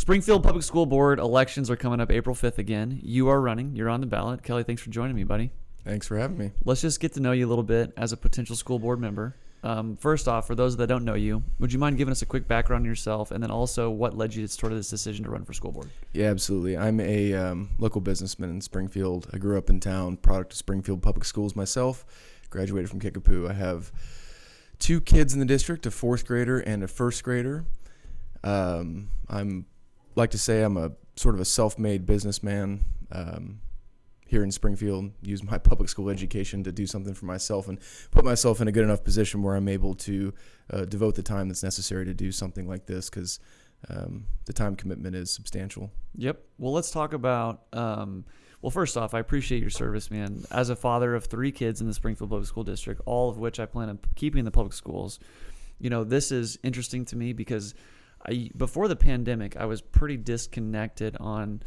Springfield Public School Board elections are coming up April 5th again. You are running. You're on the ballot. Kelly, thanks for joining me, buddy. Thanks for having me. Let's just get to know you a little bit as a potential school board member. First off, for those that don't know you, would you mind giving us a quick background on yourself, and then also what led you to sort of this decision to run for school board? Yeah, absolutely. I'm a local businessman in Springfield. I grew up in town, product of Springfield Public Schools myself, graduated from Kickapoo. I have 2 kids in the district, a 4th grader and a 1st grader. I'm like to say I'm a sort of a self-made businessman here in Springfield. Use my public school education to do something for myself and put myself in a good enough position where I'm able to devote the time that's necessary to do something like this, because the time commitment is substantial. Yep. Well, let's talk about well, first off, I appreciate your service, man. As a father of 3 kids in the Springfield Public School District, all of which I plan on keeping in the public schools, this is interesting to me because before the pandemic, I was pretty disconnected on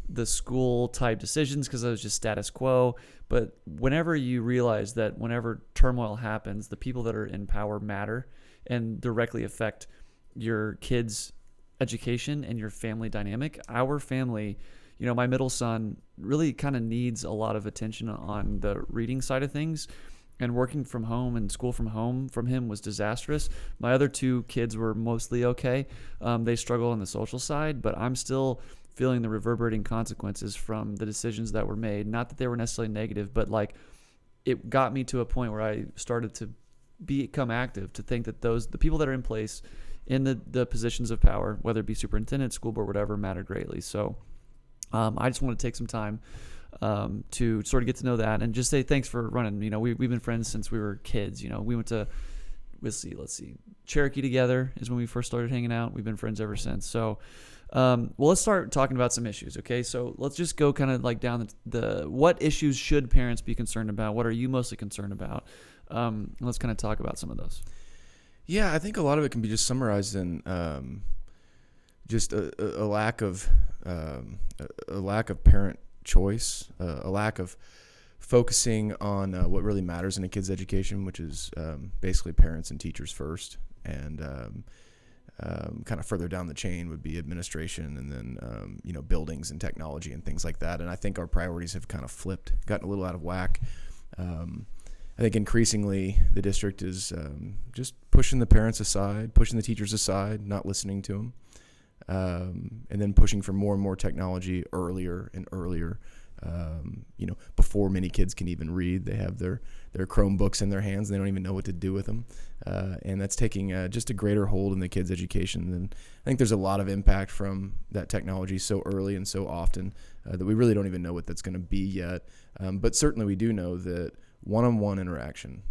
the school type decisions because I was just status quo. But whenever you realize that whenever turmoil happens, the people that are in power matter and directly affect your kids' education and your family dynamic. Our family, my middle son really kind of needs a lot of attention on the reading side of things. And working from home and school from home from him was disastrous. My other 2 kids were mostly okay. They struggle on the social side, but I'm still feeling the reverberating consequences from the decisions that were made. Not that they were necessarily negative, but it got me to a point where I started to become active, to think that the people that are in place in the positions of power, whether it be superintendent, school board, whatever, matter greatly. So I just want to take some time to sort of get to know that and just say thanks for running. We've been friends since we were kids. We went to, let's see, Cherokee together is when we first started hanging out. We've been friends ever since. So, well, let's start talking about some issues. Okay. So let's just go kind of down the what issues should parents be concerned about? What are you mostly concerned about? Let's kind of talk about some of those. Yeah, I think a lot of it can be just summarized in just a lack of parent choice, a lack of focusing on what really matters in a kid's education, which is basically parents and teachers first, and kind of further down the chain would be administration, and then buildings and technology and things like that. And I think our priorities have kind of flipped, gotten a little out of whack. I think increasingly the district is just pushing the parents aside, pushing the teachers aside, not listening to them. And then pushing for more and more technology earlier and earlier. Before many kids can even read, they have their Chromebooks in their hands and they don't even know what to do with them. And that's taking just a greater hold in the kids' education. And I think there's a lot of impact from that technology so early and so often that we really don't even know what that's going to be yet. But certainly we do know that one-on-one interaction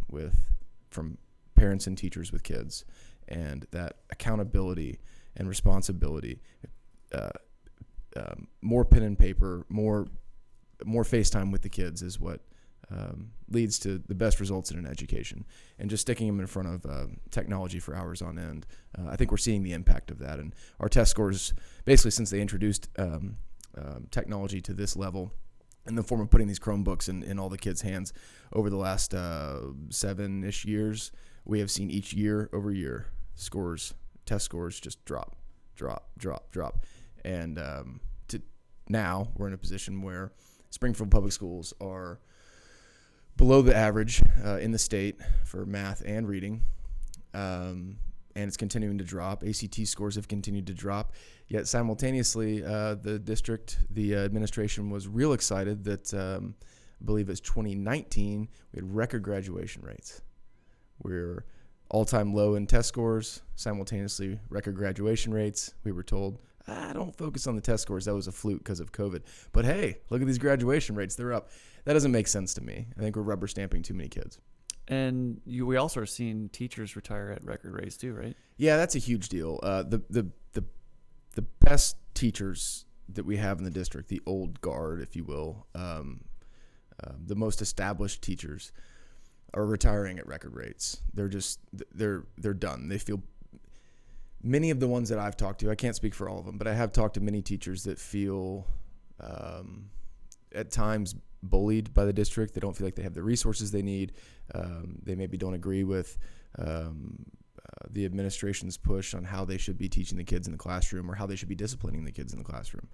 from parents and teachers with kids, and that accountability and responsibility, more pen and paper, more FaceTime with the kids is what leads to the best results in an education. And just sticking them in front of technology for hours on end, I think we're seeing the impact of that. And our test scores, basically since they introduced technology to this level, in the form of putting these Chromebooks in all the kids' hands over the last 7-ish years, we have seen each year over year test scores just drop. And now we're in a position where Springfield Public Schools are below the average in the state for math and reading. And it's continuing to drop. ACT scores have continued to drop. Yet simultaneously, the administration was real excited that I believe it's 2019, we had record graduation rates. We're all-time low in test scores, simultaneously record graduation rates. We were told, don't focus on the test scores. That was a fluke because of COVID. But hey, look at these graduation rates. They're up. That doesn't make sense to me. I think we're rubber stamping too many kids. And we also are seeing teachers retire at record rates too, right? Yeah, that's a huge deal. The best teachers that we have in the district, the old guard, if you will, the most established teachers, are retiring at record rates. They're done. They feel. Many of the ones that I've talked to, I can't speak for all of them, but I have talked to many teachers that feel at times bullied by the district. They don't feel like they have the resources they need. They maybe don't agree with the administration's push on how they should be teaching the kids in the classroom or how they should be disciplining the kids in the classroom.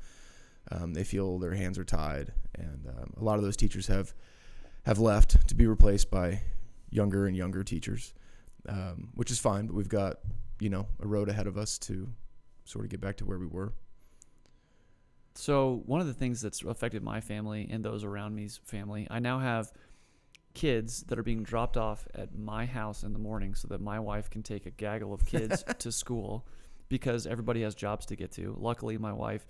They feel their hands are tied, and a lot of those teachers have left to be replaced by younger and younger teachers, which is fine, but we've got, a road ahead of us to sort of get back to where we were. So one of the things that's affected my family and those around me's family, I now have kids that are being dropped off at my house in the morning so that my wife can take a gaggle of kids to school because everybody has jobs to get to. Luckily, my wife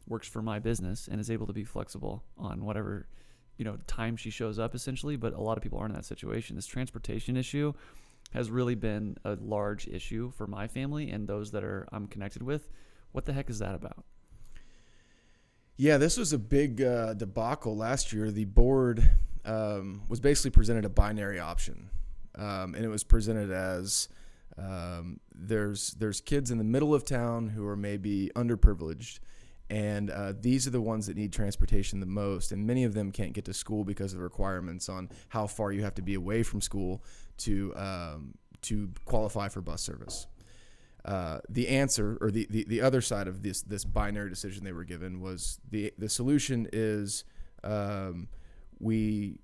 works for my business and is able to be flexible on whatever, time she shows up essentially. But a lot of people aren't in that situation. This transportation issue has really been a large issue for my family and those that I'm connected with. What the heck is that about? Yeah, this was a big debacle last year. The board was basically presented a binary option, and it was presented as there's kids in the middle of town who are maybe underprivileged, and these are the ones that need transportation the most, and many of them can't get to school because of the requirements on how far you have to be away from school to qualify for bus service. The answer, or the other side of this binary decision they were given, was the solution is we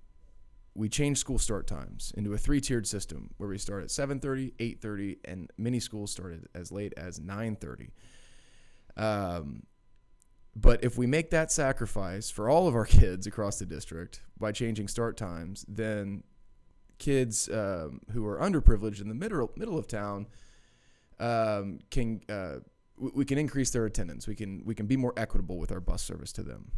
change school start times into a 3-tiered system where we start at 7:30, 8:30, and many schools started as late as 9:30. But if we make that sacrifice for all of our kids across the district by changing start times, then kids who are underprivileged in the middle of town we can increase their attendance. We can be more equitable with our bus service to them.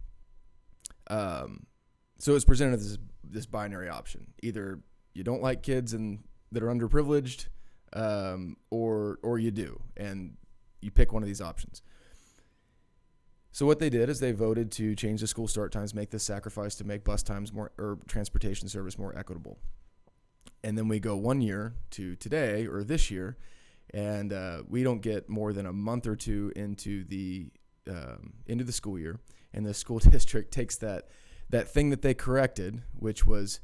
So it's presented as this binary option: either you don't like kids that are underprivileged, or you do, and you pick one of these options. So what they did is they voted to change the school start times, make this sacrifice to make bus times more, or transportation service more equitable. And then we go 1 year to today, or this year, and we don't get more than a month or two into the school year, and the school district takes that thing that they corrected, which was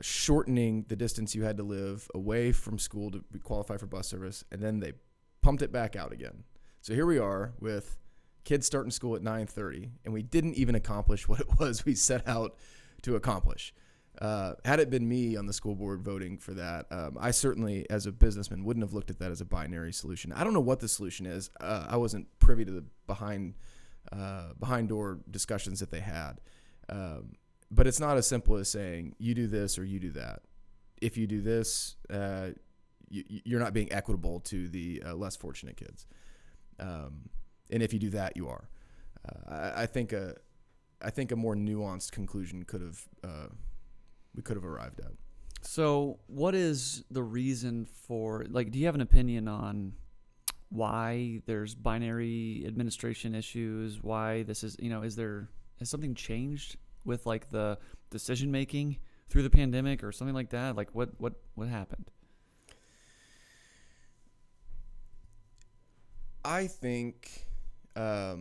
shortening the distance you had to live away from school to qualify for bus service, and then they pumped it back out again. So here we are with kids starting school at 9:30, and we didn't even accomplish what it was we set out to accomplish. Had it been me on the school board voting for that, I certainly, as a businessman, wouldn't have looked at that as a binary solution. I don't know what the solution is. I wasn't privy to the behind door discussions that they had. But it's not as simple as saying you do this or you do that. If you do this, you're not being equitable to the less fortunate kids. And if you do that, you are. I think a more nuanced conclusion we could have arrived at. So what is the reason for, do you have an opinion on why there's binary administration issues? Why this is, has something changed with the decision making through the pandemic or something like that? What happened? I think a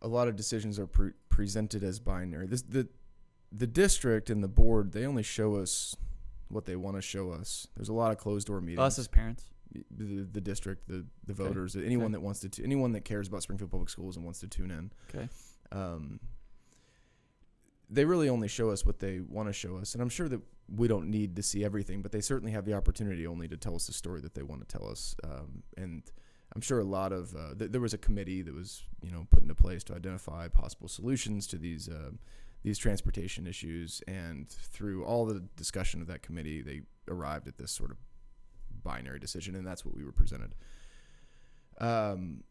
lot of decisions are presented as binary. The district and the board, they only show us what they want to show us. There's a lot of closed door meetings. Us as parents, the district, the voters, anyone that wants to, anyone that cares about Springfield Public Schools and wants to tune in. Okay. They really only show us what they want to show us, and I'm sure that we don't need to see everything, but they certainly have the opportunity only to tell us the story that they want to tell us. And I'm sure a lot of there was a committee that was put into place to identify possible solutions to these transportation issues, and through all the discussion of that committee, they arrived at this sort of binary decision, and that's what we were presented. In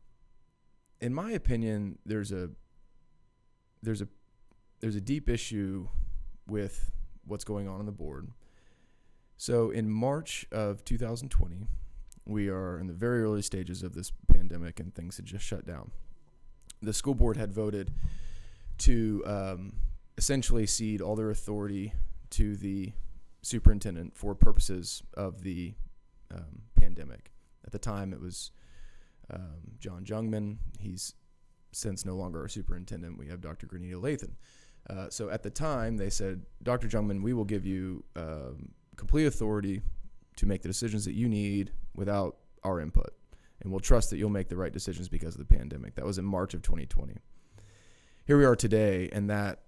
my opinion, there's a deep issue with what's going on the board. So in March of 2020, we are in the very early stages of this pandemic, and things had just shut down. The school board had voted to essentially cede all their authority to the superintendent for purposes of the pandemic. At the time, it was John Jungman. He's since no longer our superintendent. We have Dr. Granita Lathan. So at the time, they said, Dr. Jungman, we will give you complete authority to make the decisions that you need without our input. And we'll trust that you'll make the right decisions because of the pandemic. That was in March of 2020. Here we are today, and that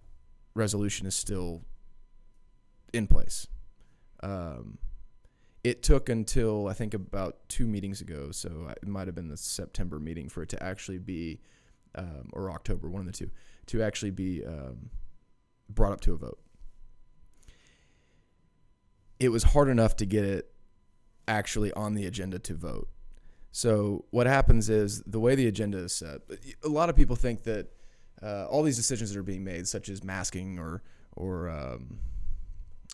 resolution is still in place. It took until, I think, about 2 meetings ago, so it might have been the September meeting, for it to actually be, or October, one of the two, to actually be brought up to a vote. It was hard enough to get it actually on the agenda to vote. So what happens is, the way the agenda is set, a lot of people think that all these decisions that are being made, such as masking or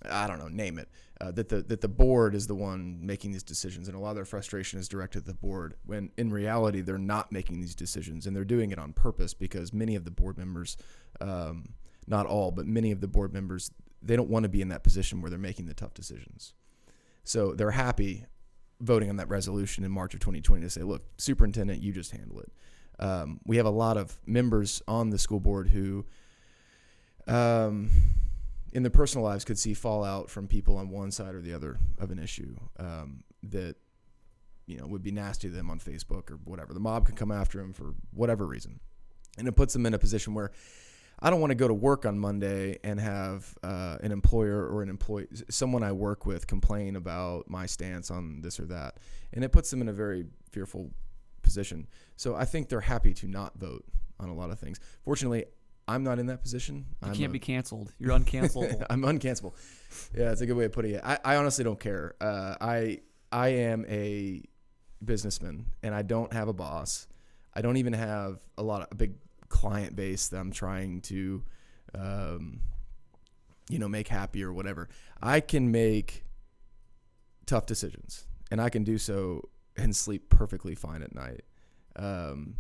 I don't know, name it, that the board is the one making these decisions, and a lot of their frustration is directed at the board, when in reality they're not making these decisions, and they're doing it on purpose, because many of the board members, not all, but many of the board members, they don't want to be in that position where they're making the tough decisions. So they're happy voting on that resolution in March of 2020 to say, look, superintendent, you just handle it. We have a lot of members on the school board who, in their personal lives, could see fallout from people on one side or the other of an issue, that, would be nasty to them on Facebook or whatever. The mob could come after them for whatever reason. And it puts them in a position where, I don't want to go to work on Monday and have an employer or an employee, someone I work with, complain about my stance on this or that. And it puts them in a very fearful position. So I think they're happy to not vote on a lot of things. Fortunately, I'm not in that position. You can't be canceled. You're uncancelable. I'm uncancelable. Yeah, it's a good way of putting it. I honestly don't care. I am a businessman, and I don't have a boss. I don't even have a big client base that I'm trying to, make happy or whatever. I can make tough decisions, and I can do so and sleep perfectly fine at night. And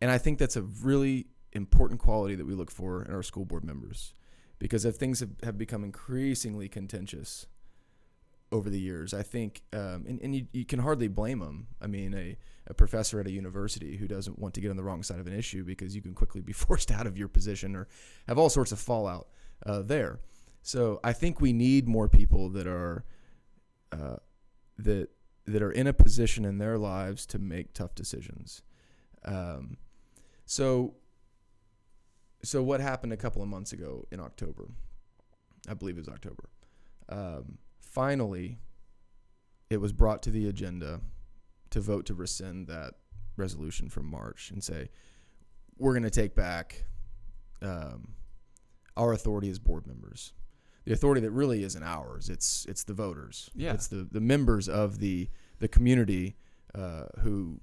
I think that's a really important quality that we look for in our school board members, because if things have become increasingly contentious over the years, I think, and you can hardly blame them. I mean, a professor at a university who doesn't want to get on the wrong side of an issue, because you can quickly be forced out of your position or have all sorts of fallout there. So I think we need more people that are that are in a position in their lives to make tough decisions. So what happened a couple of months ago in October? I believe it was October. Finally, it was brought to the agenda to vote to rescind that resolution from March and say, we're going to take back our authority as board members. The authority that really isn't ours. It's the voters. Yeah. It's the members of the community who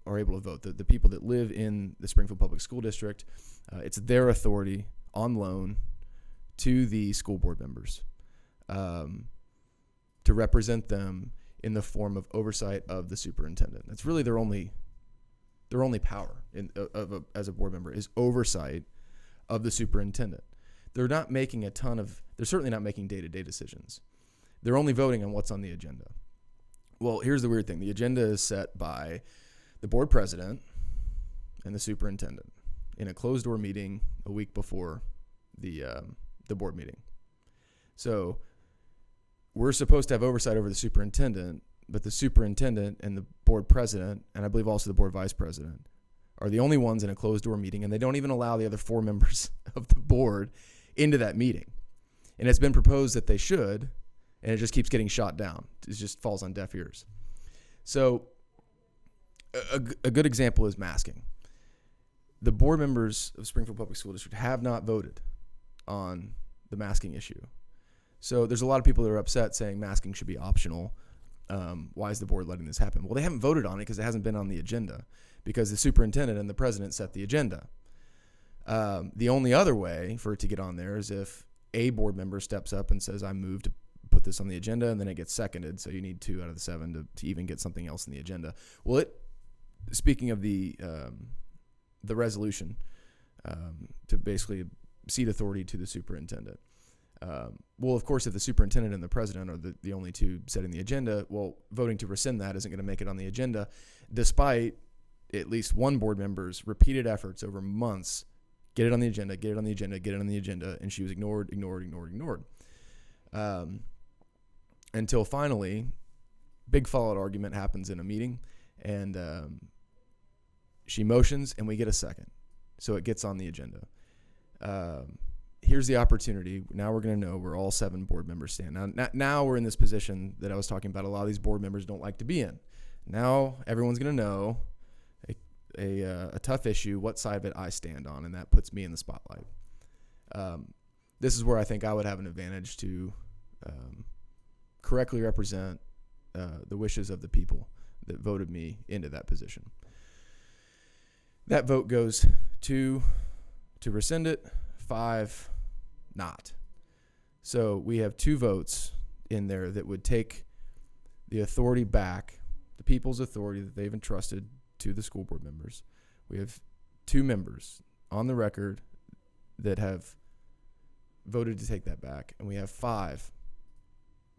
are able to vote. The people that live in the Springfield Public School District, it's their authority on loan to the school board members to represent them in the form of oversight of the superintendent. That's really their only power as a board member, is oversight of the superintendent. They're not making they're certainly not making day-to-day decisions. They're only voting on what's on the agenda. Well, here's the weird thing. The agenda is set by the board president and the superintendent in a closed-door meeting a week before the board meeting. So we're supposed to have oversight over the superintendent, but the superintendent and the board president, and I believe also the board vice president, are the only ones in a closed-door meeting, and they don't even allow the other 4 members of the board into that meeting. And it's been proposed that they should, and it just keeps getting shot down. It just falls on deaf ears. So a good example is masking. The board members of Springfield Public School District have not voted on the masking issue. So there's a lot of people that are upset saying masking should be optional. Why is the board letting this happen? Well, they haven't voted on it because it hasn't been on the agenda, because the superintendent and the president set the agenda. The only other way for it to get on there is if a board member steps up and says, I move to put this on the agenda, and then it gets seconded. So you need 2 out of the 7 to even get something else in the agenda. Well, speaking of the resolution, to basically cede authority to the superintendent. Well, of course, if the superintendent and the president are the only 2 setting the agenda, well, voting to rescind that isn't going to make it on the agenda, despite at least one board member's repeated efforts over months, get it on the agenda, get it on the agenda, get it on the agenda, and she was ignored. until finally, big fallout argument happens in a meeting, and she motions, and we get a second. So it gets on the agenda. Here's the opportunity. Now we're going to know where all 7 board members stand. Now we're in this position that I was talking about. A lot of these board members don't like to be in. Now everyone's going to know a tough issue, what side of it I stand on, and that puts me in the spotlight. This is where I think I would have an advantage to correctly represent the wishes of the people that voted me into that position. That vote goes 2 to rescind it, 5 not. So we have 2 votes in there that would take the authority back, the people's authority that they've entrusted to the school board members. We have 2 members on the record that have voted to take that back, and we have 5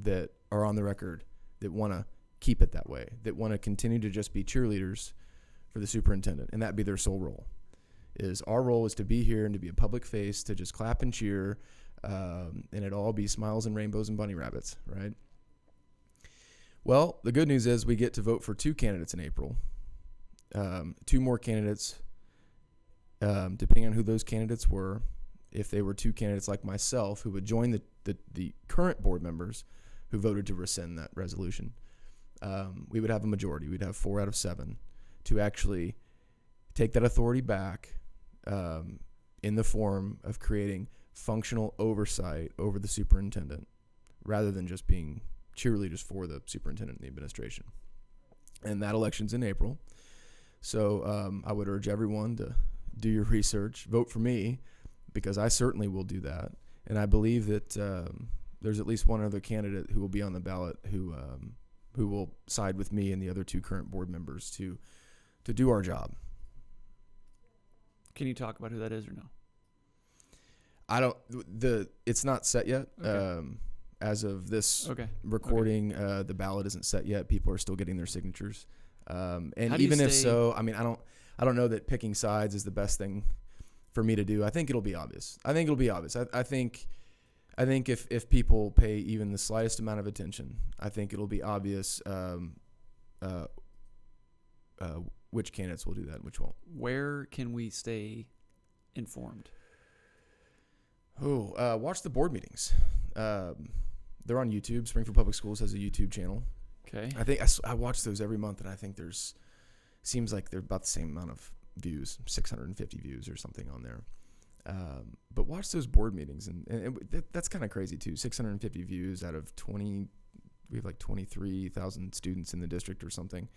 that are on the record that want to keep it that way, that want to continue to just be cheerleaders for the superintendent, and that be their sole role. Our role is to be here and to be a public face, to just clap and cheer, and it all be smiles and rainbows and bunny rabbits, right? Well, the good news is we get to vote for 2 candidates in April. 2 more candidates, depending on who those candidates were. If they were 2 candidates like myself who would join the current board members who voted to rescind that resolution, we would have a majority. We'd have 4 out of 7 to actually take that authority back in the form of creating functional oversight over the superintendent rather than just being cheerleaders for the superintendent and the administration. And that election's in April. So I would urge everyone to do your research, vote for me, because I certainly will do that. And I believe that there's at least one other candidate who will be on the ballot who will side with me and the other 2 current board members to do our job. Can you talk about who that is or no? It's not set yet. Okay. As of this recording, the ballot isn't set yet. People are still getting their signatures. And even if so, I mean, I don't know that picking sides is the best thing for me to do. I think it'll be obvious. I think if people pay even the slightest amount of attention, I think it'll be obvious which candidates will do that and which won't. Where can we stay informed? Watch the board meetings. They're on YouTube. Springfield Public Schools has a YouTube channel. Okay. I think I watch those every month, and I think seems like they're about the same amount of views, 650 views or something on there. But watch those board meetings, and that's kind of crazy too. 650 views out of 20. We have like 23,000 students in the district or something.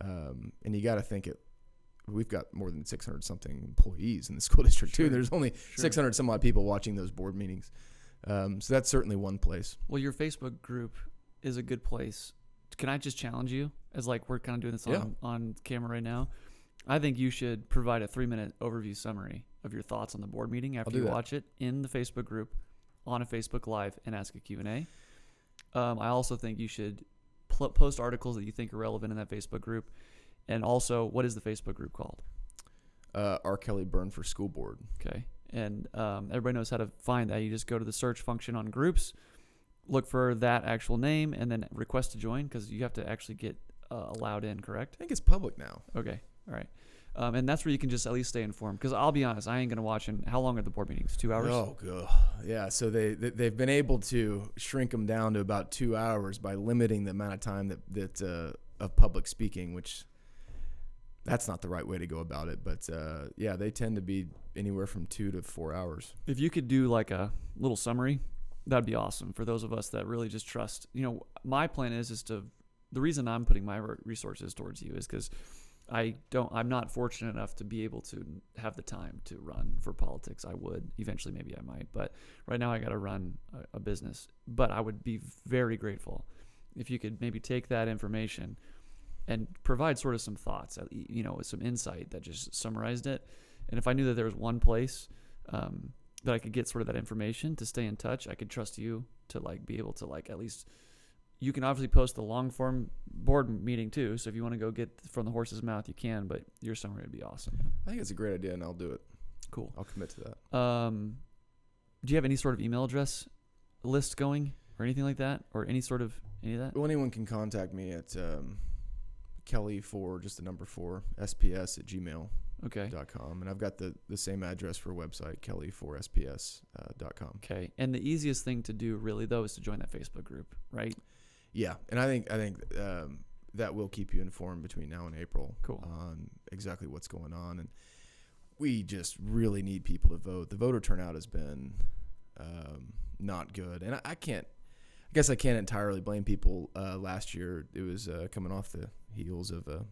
And you got to think we've got more than 600 something employees in the school district too. There's only 600 some odd people watching those board meetings. So that's certainly one place. Well, your Facebook group is a good place. Can I just challenge you, as like we're kind of doing this on camera right now? I think you should provide a 3-minute overview summary of your thoughts on the board meeting after you watch it in the Facebook group, on a Facebook Live, and ask a Q&A. I also think you should post articles that you think are relevant in that Facebook group. And also, what is the Facebook group called? R. Kelly Byrne for School Board. Okay. And everybody knows how to find that. You just go to the search function on groups, look for that actual name, and then request to join, because you have to actually get allowed in, correct? I think it's public now. Okay. All right. And that's where you can just at least stay informed. Because I'll be honest, I ain't going to watch. And how long are the board meetings? 2 hours? Oh, God. Yeah. So they've been able to shrink them down to about 2 hours by limiting the amount of time that of public speaking, which that's not the right way to go about it. But yeah, they tend to be anywhere from 2 to 4 hours. If you could do like a little summary, that'd be awesome for those of us that really just trust. You know, my plan is the reason I'm putting my resources towards you is because I'm not fortunate enough to be able to have the time to run for politics. I would eventually, maybe I might, but right now I got to run a business. But I would be very grateful if you could maybe take that information and provide sort of some thoughts, you know, with some insight that just summarized it. And if I knew that there was one place that I could get sort of that information to stay in touch, I could trust you to like be able to like at least. You can obviously post the long form board meeting too. So if you want to go get from the horse's mouth, you can, but your summary would be awesome. I think it's a great idea, and I'll do it. Cool. I'll commit to that. Do you have any sort of email address list going or anything like that, or any sort of Any of that? Well, anyone can contact me at Kelly4, just the number 4, SPS at gmail.com. Okay. And I've got the same address for a website, Kelly4SPS.com. Okay. And the easiest thing to do really though is to join that Facebook group, right? Yeah. And I think that will keep you informed between now and April on exactly what's going on. And we just really need people to vote. The voter turnout has been not good. And I guess I can't entirely blame people. Last year, it was coming off the heels of a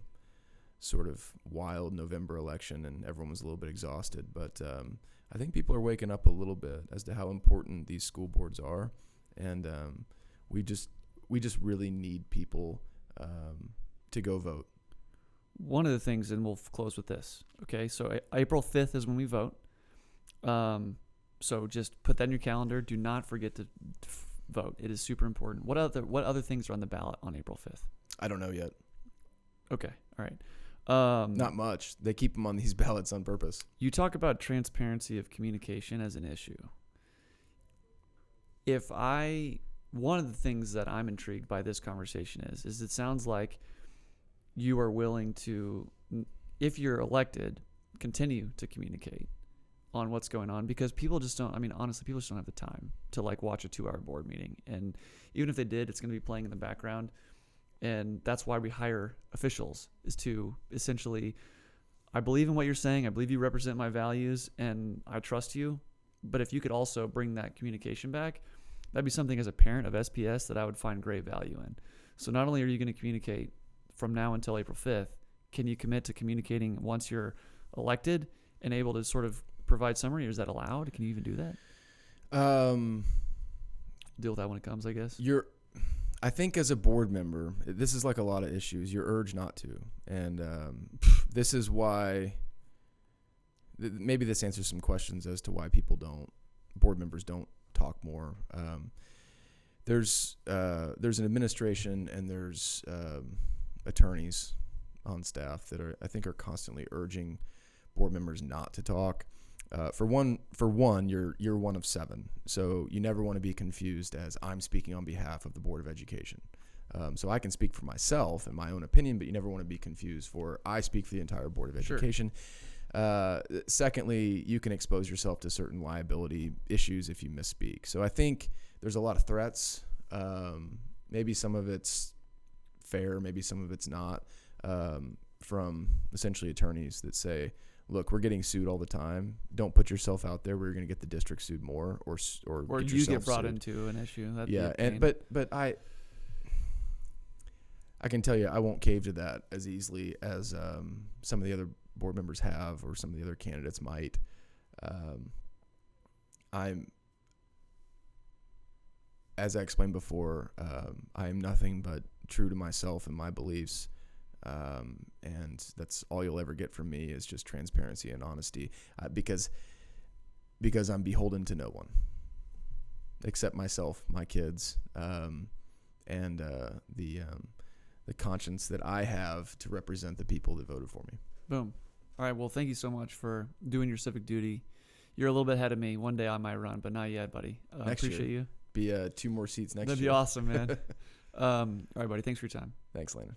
sort of wild November election, and everyone was a little bit exhausted. But I think people are waking up a little bit as to how important these school boards are, and we just really need people to go vote. One of the things, and we'll close with this. Okay, so April 5th is when we vote. So just put that in your calendar. Do not forget to vote. It is super important. What other things are on the ballot on April 5th? I don't know yet. Okay, all right. Not much. They keep them on these ballots on purpose. You talk about transparency of communication as an issue. One of the things that I'm intrigued by this conversation is it sounds like you are willing to, if you're elected, continue to communicate on what's going on, because people just don't, honestly, people just don't have the time to watch a 2-hour board meeting. And even if they did, it's going to be playing in the background. And that's why we hire officials, is to essentially, I believe in what you're saying. I believe you represent my values and I trust you. But if you could also bring that communication back, that'd be something as a parent of SPS that I would find great value in. So not only are you going to communicate from now until April 5th, can you commit to communicating once you're elected and able to sort of provide summary, or is that allowed? Can you even do that? Deal with that when it comes, I guess. I think as a board member, this is like a lot of issues. You're urged not to. And this is why, maybe this answers some questions as to why board members don't talk more. There's an administration and there's attorneys on staff that I think are constantly urging board members not to talk. For one, you're one of 7, so you never want to be confused as I'm speaking on behalf of the Board of Education. So I can speak for myself and my own opinion, but you never want to be confused for I speak for the entire Board of Education. Sure. Secondly, you can expose yourself to certain liability issues if you misspeak. So I think there's a lot of threats. Maybe some of it's fair, maybe some of it's not, from essentially attorneys that say, look, we're getting sued all the time. Don't put yourself out there where you're going to get the district sued more, or you get brought into an issue. That'd be but I can tell you, I won't cave to that as easily as some of the other board members have, or some of the other candidates might. As I explained before, I am nothing but true to myself and my beliefs. And that's all you'll ever get from me is just transparency and honesty, because I'm beholden to no one except myself, my kids, and the conscience that I have to represent the people that voted for me. Boom. All right. Well, thank you so much for doing your civic duty. You're a little bit ahead of me. One day I might run, but not yet, buddy. Appreciate you. Be 2 more seats next year. That'd be awesome, man. All right, buddy. Thanks for your time. Thanks, Lena.